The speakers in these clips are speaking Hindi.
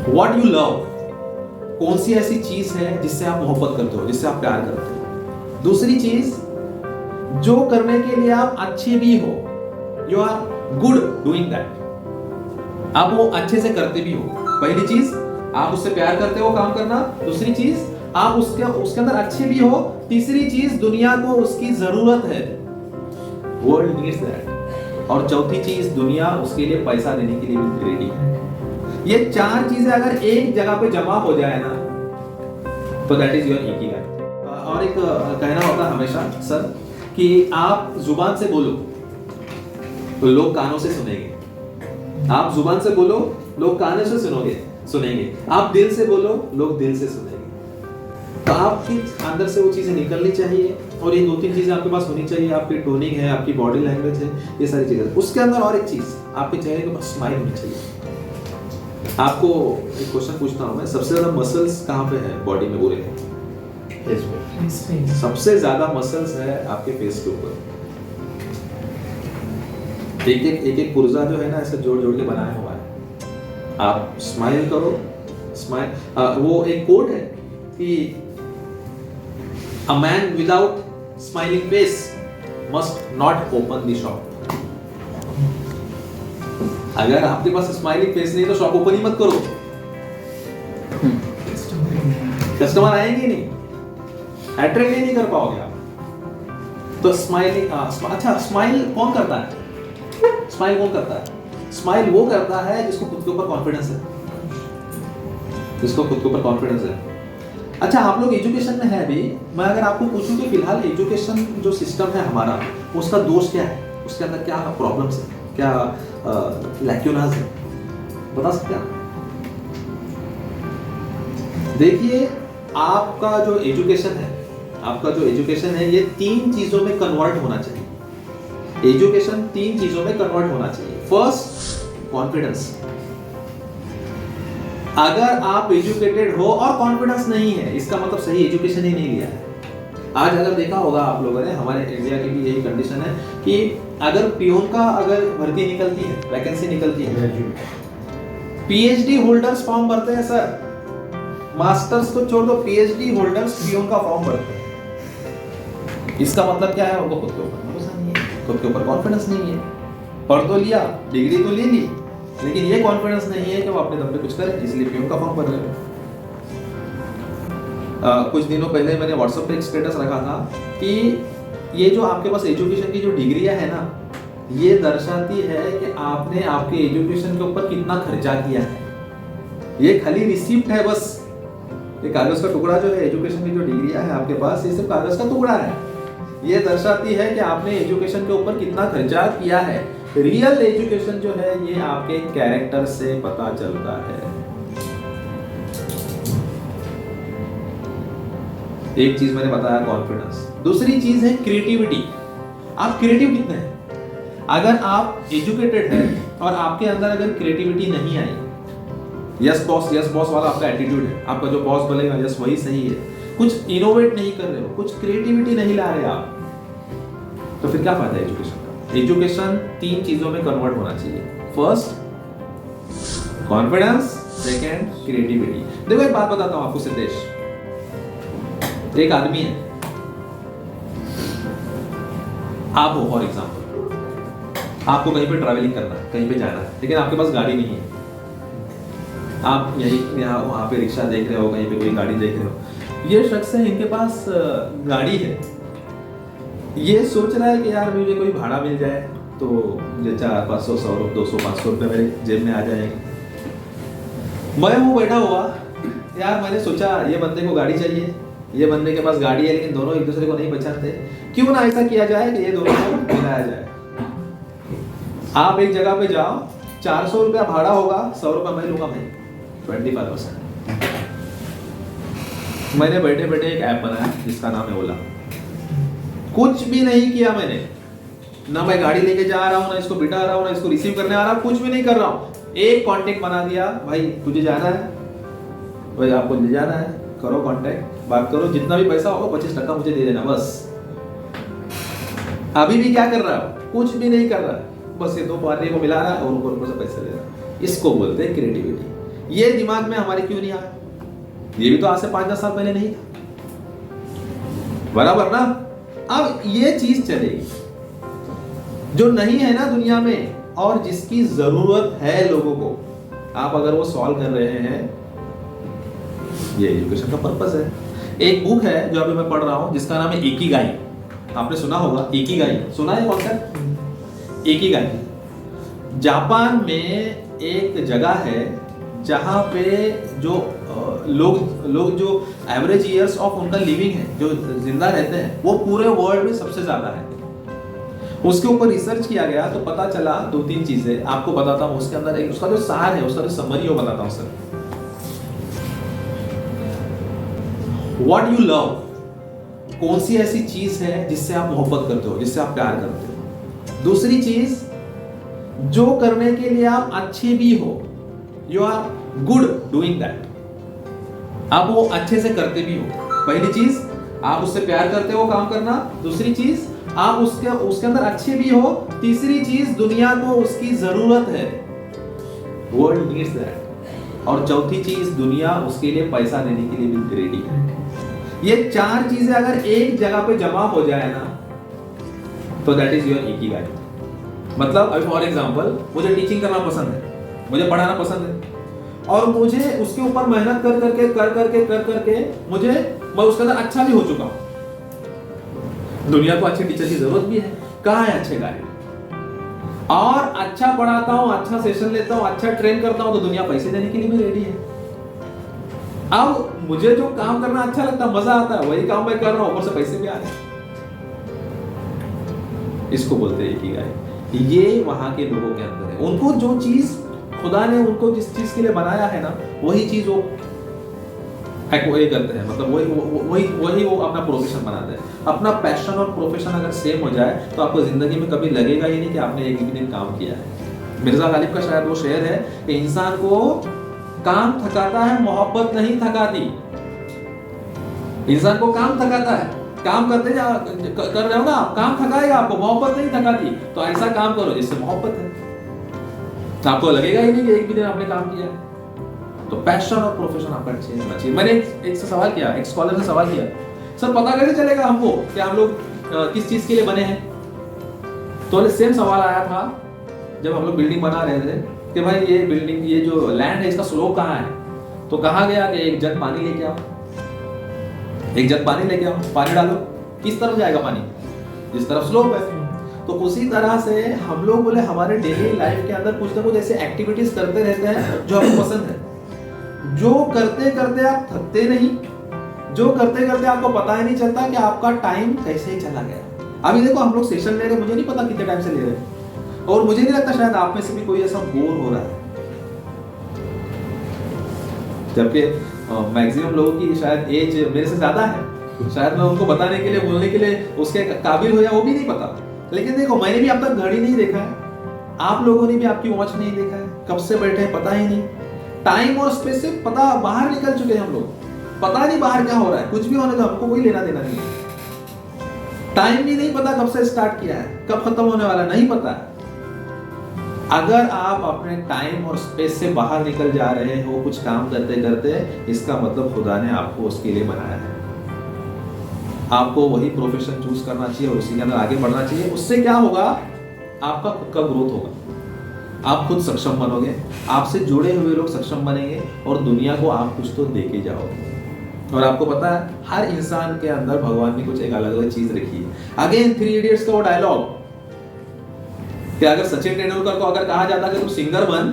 व्हाट यू लव, कौन सी ऐसी चीज है जिससे आप मोहब्बत करते हो, जिससे आप प्यार करते हो। दूसरी चीज, जो करने के लिए आप अच्छे भी हो, you are good doing that, आप वो अच्छे से करते भी हो। पहली चीज, आप उससे प्यार करते हो काम करना। दूसरी चीज, आप उसके अंदर अच्छे भी हो। तीसरी चीज, दुनिया को उसकी जरूरत है, वर्ल्ड नीड्स दैट। और चौथी चीज, दुनिया उसके लिए पैसा देने के लिए भी रेडी है। ये चार चीजें अगर एक जगह पे जमा हो जाए ना, तो दैट इज योर इकिगाई। और एक कहना होता है हमेशा सर कि आप जुबान से बोलो तो लोग कानों से सुनेंगे, आप जुबान से बोलो लोग कानों से सुनेंगे, आप दिल से बोलो लोग दिल से सुनेंगे। तो आपके अंदर से वो चीजें निकलनी चाहिए, और ये 2-3 चीजें आपके पास होनी चाहिए। आपकी टोनिंग है, आपकी बॉडी लैंग्वेज है, ये सारी चीजें। उसके अंदर और एक चीज, आपके चेहरे के पास स्माइल होनी चाहिए। आपको एक क्वेश्चन पूछता हूं मैं, सबसे ज्यादा मसल्स कहाँ पे है बॉडी में बोले? सबसे ज्यादा मसल्स है आपके फेस के ऊपर। एक पुर्जा जो है ना, ऐसे जोड़ जोड़ के बनाया हुआ है। आप स्माइल करो, स्माइल। वो एक कोट है कि a man without smiling face must not open the shop। अगर आपके पास स्माइलिंग फेस नहीं तो शॉप ओपन ही मत करो, कस्टमर आएंगे नहीं, अट्रैक्ट नहीं कर पाओगे आप। तो स्माइलिंग, अच्छा स्माइल कौन करता है? स्माइल कौन करता है? स्माइल वो करता है जिसको खुद के ऊपर कॉन्फिडेंस है, जिसको खुद के ऊपर कॉन्फिडेंस है। अच्छा, आप लोग एजुकेशन में है अभी, मैं अगर आपको पूछूं कि फिलहाल एजुकेशन जो सिस्टम है हमारा, उसका दोष क्या है, उसके अंदर क्या प्रॉब्लम्स है, क्या लैक्यूनास है, बता सकते हैं? देखिए, आपका जो एजुकेशन है ये 3 चीजों में कन्वर्ट होना चाहिए। एजुकेशन 3 चीजों में कन्वर्ट होना चाहिए। First, confidence. अगर आप एजुकेटेड हो और कॉन्फिडेंस नहीं है, इसका मतलब सही एजुकेशन ही नहीं लिया है। आज अगर देखा होगा आप लोगों ने, हमारे इंडिया की भी यही कंडीशन है कि अगर पियून का अगर भर्ती निकलती है, वैकेंसी निकलती है, पीएचडी होल्डर्स फॉर्म भरते हैं सर। मास्टर्स को छोड़ दो, पीएचडी होल्डर्स पियून का फॉर्म भरते हैं। इसका मतलब क्या है? उनको खुद के ऊपर भरोसा नहीं है, खुद के ऊपर कॉन्फिडेंस नहीं है। पढ़ तो लिया, डिग्री तो ले ली, लेकिन ये कॉन्फिडेंस नहीं है कि वो अपने दम पे कुछ करे, इसलिए पियून का फॉर्म भर रहे हैं। कुछ दिनों पहले मैंने व्हाट्सएप पे एक स्टेटस रखा था कि ये जो आपके पास एजुकेशन की जो डिग्रियां है ना, ये दर्शाती है कि आपने आपके एजुकेशन के ऊपर कितना खर्चा किया है। ये खाली रिसिप्ट है बस, ये कागज का टुकड़ा जो है, एजुकेशन की जो डिग्रियां है आपके पास, ये सिर्फ कागज का टुकड़ा है। ये दर्शाती है कि आपने एजुकेशन के ऊपर कितना खर्चा किया है। रियल एजुकेशन जो है ये आपके कैरेक्टर से पता चलता है। एक चीज मैंने बताया, कॉन्फिडेंस। दूसरी चीज है क्रिएटिविटी। आप क्रिएटिव कितने हैं? अगर आप एजुकेटेड हैं और आपके अंदर अगर क्रिएटिविटी नहीं आई, यस बॉस वाला आपका एटीट्यूड है, आपका जो बॉस बोलेगा यस वही सही है, कुछ इनोवेट नहीं कर रहे हो, कुछ क्रिएटिविटी नहीं ला रहे आप, तो फिर क्या फायदा है एजुकेशन का? एजुकेशन 3 चीजों में कन्वर्ट होना चाहिए। First, confidence. Second, creativity. देखो एक बात बताता हूं आपको सिद्धेश, एक आदमी है, आप हो फॉर एग्जाम्पल, आपको कहीं पे ट्रैवलिंग करना है, कहीं पे जाना है, लेकिन आपके पास गाड़ी नहीं है। आप यहाँ वहाँ पे रिक्शा देख रहे हो, कहीं पे कोई गाड़ी देख रहे हो। ये शख्स है, इनके पास गाड़ी है, ये सोच रहा है कि यार मुझे कोई भाड़ा मिल जाए तो मुझे 400, 500, 100, 200, 500 रुपये मेरे जेब में आ जाएंगे। मैं वो बैठा हुआ यार, मैंने सोचा ये बंदे को गाड़ी चाहिए, ये बंदे के पास गाड़ी है, लेकिन दोनों एक दूसरे को नहीं पहचानते, क्यों ना ऐसा किया जाए कि ये दोनों को मिलाया जाए। आप एक जगह पे जाओ, 400 रुपया भाड़ा होगा, 100 रुपया मैं लूंगा भाई, 25%। मैंने बैठे बैठे एक ऐप बनाया जिसका नाम है ओला। कुछ भी नहीं किया मैंने, ना मैं गाड़ी लेके जा रहा हूँ, ना इसको बिठा रहा हूँ, ना इसको रिसीव करने आ रहा हूँ, कुछ भी नहीं कर रहा हूँ। एक कांटेक्ट बना दिया, भाई तुझे जाना है, भाई आपको ले जाना है, करो कांटेक्ट, बात करो, जितना भी पैसा होगा 25% मुझे दे देना बस। अभी भी क्या कर रहा है? कुछ भी नहीं कर रहा है, बस ये 2 पार्टी को मिला रहा है और ऊपर से पैसा ले रहा है। इसको बोलते हैं क्रिएटिविटी। ये दिमाग में हमारे क्यों नहीं आया? ये भी तो आज से 5-10 साल पहले नहीं था, बराबर ना? अब ये चीज चलेगी जो नहीं है ना दुनिया में, और जिसकी जरूरत है लोगों को, आप अगर वो सॉल्व कर रहे हैं, ये एजुकेशन का पर्पस है। एक बुक है जो अभी मैं पढ़ रहा हूं जिसका नाम है इकिगाई। आपने सुना होगा इकिगाई, सुना है कॉन्सेप्ट इकिगाई? जापान में एक जगह है जहां पे जो लोग जो एवरेज ईयर्स ऑफ उनका लिविंग है, जो जिंदा रहते हैं, वो पूरे वर्ल्ड में सबसे ज्यादा है। उसके ऊपर रिसर्च किया गया तो पता चला 2-3 चीजें आपको बताता हूं। उसके अंदर एक उसका जो सार है, उसका जो समरी वो बताता हूं सर। व्हाट यू लव, कौन सी ऐसी चीज है जिससे आप मोहब्बत करते हो, जिससे आप प्यार करते हो। दूसरी चीज, जो करने के लिए आप अच्छे भी हो, you are good doing that, आप वो अच्छे से करते भी हो। पहली चीज, आप उससे प्यार करते हो काम करना। दूसरी चीज, आप उसके अंदर अच्छे भी हो। तीसरी चीज, दुनिया को उसकी जरूरत है, वर्ल्ड नीड्स दैट। और चौथी चीज, दुनिया उसके लिए पैसा देने के लिए भी रेडी है। ये 4 चीजें अगर एक जगह पे जमा हो जाए ना, तो दैट इज योर इकिगाई। मतलब अभी फॉर एग्जांपल, मुझे टीचिंग करना पसंद है, मुझे पढ़ाना पसंद है, और मुझे उसके ऊपर मेहनत कर करके मैं उसके अंदर अच्छा भी हो चुका हूं। दुनिया को अच्छे टीचर की जरूरत भी है, कहाँ है अच्छे गाइड? और अच्छा पढ़ाता हूं, अच्छा सेशन लेता हूं, अच्छा ट्रेन करता हूं, तो दुनिया पैसे देने के लिए भी रेडी है। अब मुझे जो काम करना अच्छा लगता है, मजा आता है, वही काम मैं कर रहा हूं, ऊपर से पैसे भी आ रहे हैं। इसको बोलते हैं इकिगाई। ये वहां के लोगों के अंदर है। उनको जो चीज खुदा ने उनको जिस चीज के लिए बनाया है ना, वही चीज वो करते हैं। मतलब वही वो अपना प्रोफेशन बनाते हैं। अपना पैशन और प्रोफेशन अगर सेम हो जाए तो आपको जिंदगी में कभी लगेगा ही नहीं कि आपने एक दिन काम किया है। मिर्जा गालिब का शायद वो शेर है कि इंसान को काम थकाता है, मोहब्बत नहीं थकाती। इंसान को काम थकाता है, काम कर रहे हो ना, काम थकाएगा आपको, मोहब्बत नहीं थकाती। तो ऐसा काम करो जिससे मोहब्बत है, तो आपको लगेगा ही नहीं कि एक भी दिन आपने काम किया है। तो पैशन और प्रोफेशन आपका चेंज होना चाहिए। मैंने एक से सवाल किया, एक स्कॉलर से सवाल किया, सर पता कैसे चलेगा हमको कि हम लोग किस चीज के लिए बने हैं? तो सेम सवाल आया था जब हम लोग बिल्डिंग बना रहे थे कि भाई ये बिल्डिंग, ये जो लैंड है, इसका स्लोप कहाँ है? तो कहा गया कि एक जग पानी लेके आओ, एक जग पानी लेके आओ, पानी डालो, किस तरफ जाएगा पानी? जिस तरफ स्लोप है। तो उसी तरह से हम लोग बोले हमारे डेली लाइफ के अंदर कुछ ना कुछ ऐसे एक्टिविटीज करते रहते हैं जो आपको पसंद है, जो करते करते आप थकते नहीं, जो करते करते आपको पता ही नहीं चलता कि आपका टाइम कैसे चला गया। अभी देखो हम लोग सेशन ले रहे, मुझे नहीं पता कितने टाइम से ले रहे हैं, और मुझे नहीं लगता शायद आप में से भी कोई ऐसा बोर हो रहा है। जबकि मैक्सिमम लोगों की शायद एज मेरे से ज्यादा है, शायद मैं उनको बताने के लिए, बोलने के लिए उसके काबिल हो या वो भी नहीं पता। लेकिन देखो, मैंने भी अब तक घड़ी नहीं देखा है, आप लोगों ने भी आपकी वॉच नहीं देखा है, कब से बैठे हैं पता ही नहीं। टाइम और स्पेस से पता बाहर निकल चुके हैं हम लोग, पता नहीं बाहर क्या हो रहा है, कुछ भी होने दो, हमको कोई लेना देना नहीं है। टाइम भी नहीं पता कब से स्टार्ट किया है, कब खत्म होने वाला नहीं पता है। अगर आप अपने टाइम और स्पेस से बाहर निकल जा रहे हो कुछ काम करते करते, इसका मतलब खुदा ने आपको उसके लिए बनाया है। आपको वही प्रोफेशन चूज करना चाहिए और उसी के अंदर आगे बढ़ना चाहिए। उससे क्या होगा, आपका खुद का ग्रोथ होगा, आप खुद सक्षम बनोगे, आपसे जुड़े हुए लोग सक्षम बनेंगे, और दुनिया को आप कुछ तो दे के जाओगे। और आपको पता है हर इंसान के अंदर भगवान ने कुछ एक अलग अलग चीज रखी है। अगेन 3 इडियट्स का वो डायलॉग कि अगर सचिन तेंदुलकर को अगर कहा जाता कि तू सिंगर बन,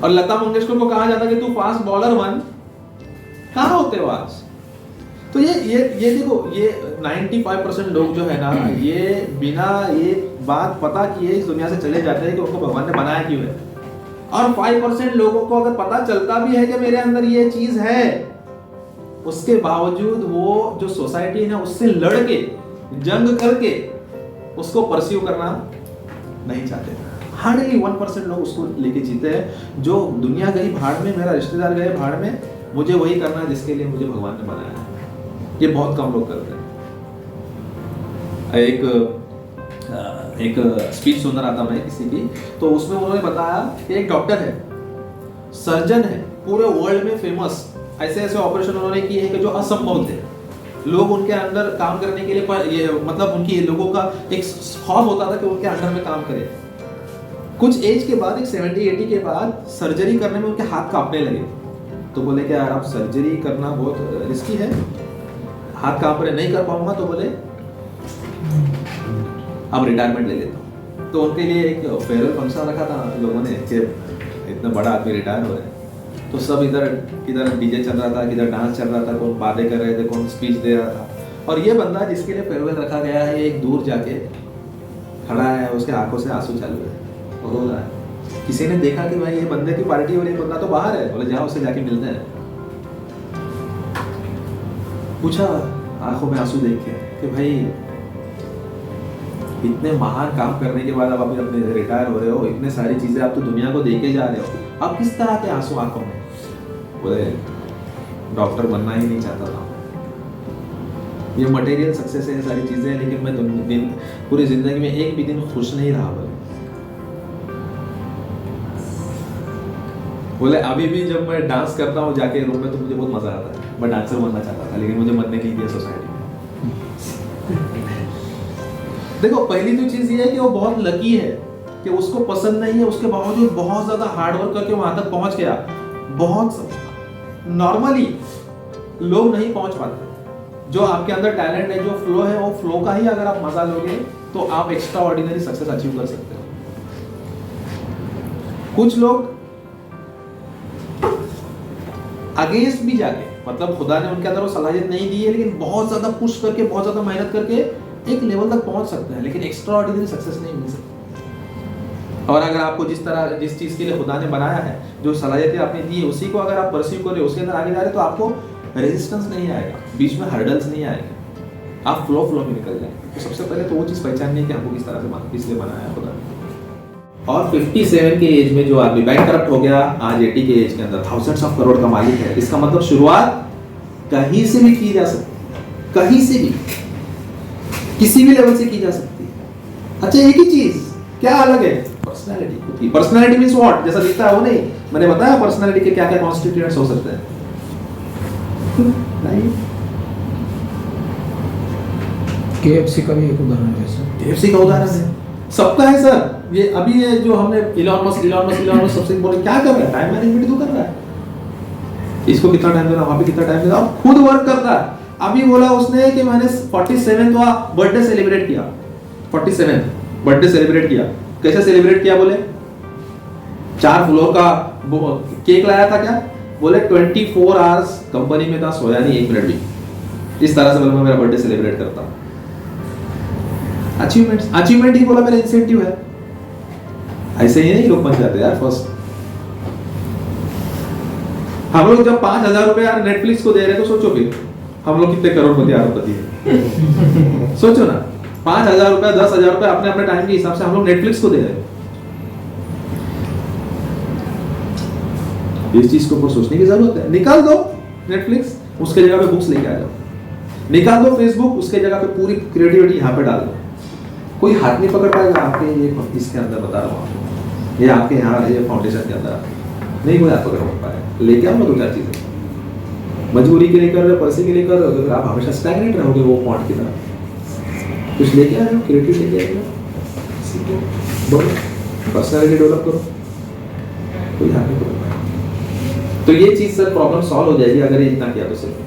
और लता मंगेशकर को कहा जाता कि तू फास्ट बॉलर बन, कहाँ होते हो आज? तो ये देखो, ये 95% लोग जो है ना, ये बिना ये बात पता किए इस दुनिया से चले जाते हैं कि उनको भगवान ने बनाया क्यों है। और 5% लोगों को अगर पता चलता भी है कि मेरे अंदर ये चीज है, उसके बावजूद वो जो सोसाइटी है उससे लड़ के, जंग करके उसको परस्यू करना नहीं चाहते। हार्डली 1% लोग उसको लेके जीते हैं। जो दुनिया गई भाड़ में, मेरा रिश्तेदार गए भाड़ में, मुझे वही करना है जिसके लिए मुझे भगवान ने बनाया है। ये बहुत कम लोग करते हैं। एक स्पीच सुन रहा था मैं किसी की, तो उसमें उन्होंने बताया कि एक डॉक्टर है, सर्जन है पूरे वर्ल्ड में फेमस, ऐसे ऐसे ऑपरेशन उन्होंने किए हैं कि जो असंभव थे। लोग उनके अंडर काम करने के लिए ये मतलब उनकी लोगों का एक खौफ होता था कि उनके अंडर में काम करें। कुछ एज के बाद, एक 70-80 के बाद सर्जरी करने में उनके हाथ कांपने लगे। तो बोले कि यार आप सर्जरी करना बहुत रिस्की है, हाथ कांप रहे, नहीं कर पाऊंगा। तो बोले अब रिटायरमेंट ले लेता हूँ। तो उनके लिए एक फेयरवेल फंक्शन रखा था लोगों ने कि इतना बड़ा आदमी रिटायर हो रहे हैं। तो सब इधर डीजे चल रहा था, किधर डांस चल रहा था, कौन बातें कर रहे थे, कौन स्पीच दे रहा था। और ये बंदा जिसके लिए फेयरवेल रखा गया है, एक दूर जाके खड़ा है, उसके आंखों से आंसू चालू है, वो रो रहा है। किसी ने देखा कि भाई ये बंदे की पार्टी हो रही है, बंदा तो बाहर है। बोले जाओ उससे जाके मिलते हैं। पूछा आंखों में आंसू देख के कि भाई इतने महान काम करने के बाद अब आप अपने रिटायर हो रहे हो, इतने सारी चीजें आप तो दुनिया को देके जा रहे हो, अब किस तरह के आंसू आंखों में? बोले डॉक्टर बनना ही नहीं चाहता था, ये मटेरियल सक्सेस है, ये सारी चीजें हैं, लेकिन मैं पूरी जिंदगी में एक भी दिन खुश नहीं रहा। बोले अभी भी जब मैं डांस करता हूँ जाके रूम में तो मुझे बहुत मजा आता है। मैं डांसर बनना चाहता था, लेकिन मुझे बनने नहीं दिया सोसाइटी में। देखो पहली तो चीज ये है कि वो बहुत लकी है कि उसको पसंद नहीं है, उसके बावजूद बहुत ज्यादा हार्डवर्क करके वहां तक पहुंच गया। बहुत नॉर्मली लोग नहीं पहुंच पाते। जो आपके अंदर टैलेंट है, जो फ्लो है, वो फ्लो का ही अगर आप मजा लोगे तो आप एक्स्ट्रा ऑर्डिनरी सक्सेस अचीव कर सकते हो। कुछ लोग अगेंस्ट भी जाके, मतलब खुदा ने उनके अंदर वो सलाहियत नहीं दी है, लेकिन बहुत ज्यादा पुश करके, बहुत ज्यादा मेहनत करके एक लेवल तक पहुंच सकते हैं, लेकिन एक्स्ट्रा ऑर्डिनरी सक्सेस नहीं मिल सकती। और अगर आपको जिस चीज के लिए खुदा ने बनाया है, जो सलाहियतें आपने दी है, उसी को अगर आप परस्यू कर रहे हो, उसके अंदर आगे जा रहे हो, तो आपको रेजिस्टेंस नहीं आएगा, बीच में हर्डल्स नहीं आएंगे, आप फ्लो में निकल जाएंगे। तो सबसे पहले तो वो चीज पहचाननी है कि हमको किस तरह से किस लिए बनाया है खुदा ने। और 57 के एज में जो आदमी बैंकरप्ट हो गया, आज 80 के एज के अंदर थाउजेंड्स ऑफ करोड़ का मालिक है। इसका मतलब शुरुआत कहीं से भी की जा सकती है, कहीं से भी, किसी भी लेवल से की जा सकती है। अच्छा एक ही चीज क्या अलग है? पर्सनालिटी। Personality means what? जैसा दिखता है वो नहीं। मैंने बताया पर्सनालिटी के क्या क्या कॉन्स्टिट्यूएंट्स हो सकते हैं। नहीं, KFC का भी एक उदाहरण है सर। KFC का उदाहरण है, सबका है सर। ये अभी ये जो हमने इलॉन मस्क सबसे बोले क्या कर रहा है? टाइम मैनेजमेंट तो कर रहा है। इसको कितना टाइम देना, वहां पे कितना टाइम देना, और खुद वर्क करता है। अभी बोला उसने कि मैंने 47वां बर्थडे सेलिब्रेट किया। 47 बर्थडे सेलिब्रेट किया। कैसे सेलिब्रेट किया? बोले 4 फ्लोर का केक लाया था। क्या बोले 24 आवर्स कंपनी में था, सोया नहीं 1 मिनट भी। इस तरह से मैं मेरा बर्थडे सेलिब्रेट करता हूं। अचीवमेंट ही बोला मेरा इंसेंटिव है। ऐसे ही नहीं लोग बन जाते यार। फर्स्ट हम लोग जब 5,000 रुपए यार नेटफ्लिक्स को दे रहे, तो सोचो फिर हम लोग कितने करोड़पति अरबपति है। सोचो ना, 5,000 रुपए 10,000 रुपए अपने अपने टाइम के हिसाब से हम लोग नेटफ्लिक्स को दे रहे हैं। इस चीज को ऊपर सोचने की जरूरत है। निकाल दो नेटफ्लिक्स, उसके जगह पे बुक्स लेके आ जाओ। निकाल दो फेसबुक, उसके जगह पे पूरी क्रिएटिविटी यहाँ पे डाल दो। कोई हाथ नहीं पकड़ पाएगा आपके ये इसके अंदर, बता रहा हूँ आपको, ये आपके यहाँ ये फाउंडेशन के अंदर नहीं कोई हाथ पकड़ पाएगा। लेके आओ ना 2-4 चीजें। मजबूरी के लिए कर रहे हो, पैसे के लिए कर रहे हो, तो आप हमेशा स्टैग्नेट रहोगे वो पॉइंट की तरह। कुछ लेके आ जाओ, क्रिएटिव लेके आ जाओ, सीखो, बोलो, पर्सनालिटी डेवलप करो। कोई हाथ नहीं पकड़ पाएगा। तो ये चीज सर प्रॉब्लम सॉल्व हो जाएगी अगर ये इतना किया तो सर।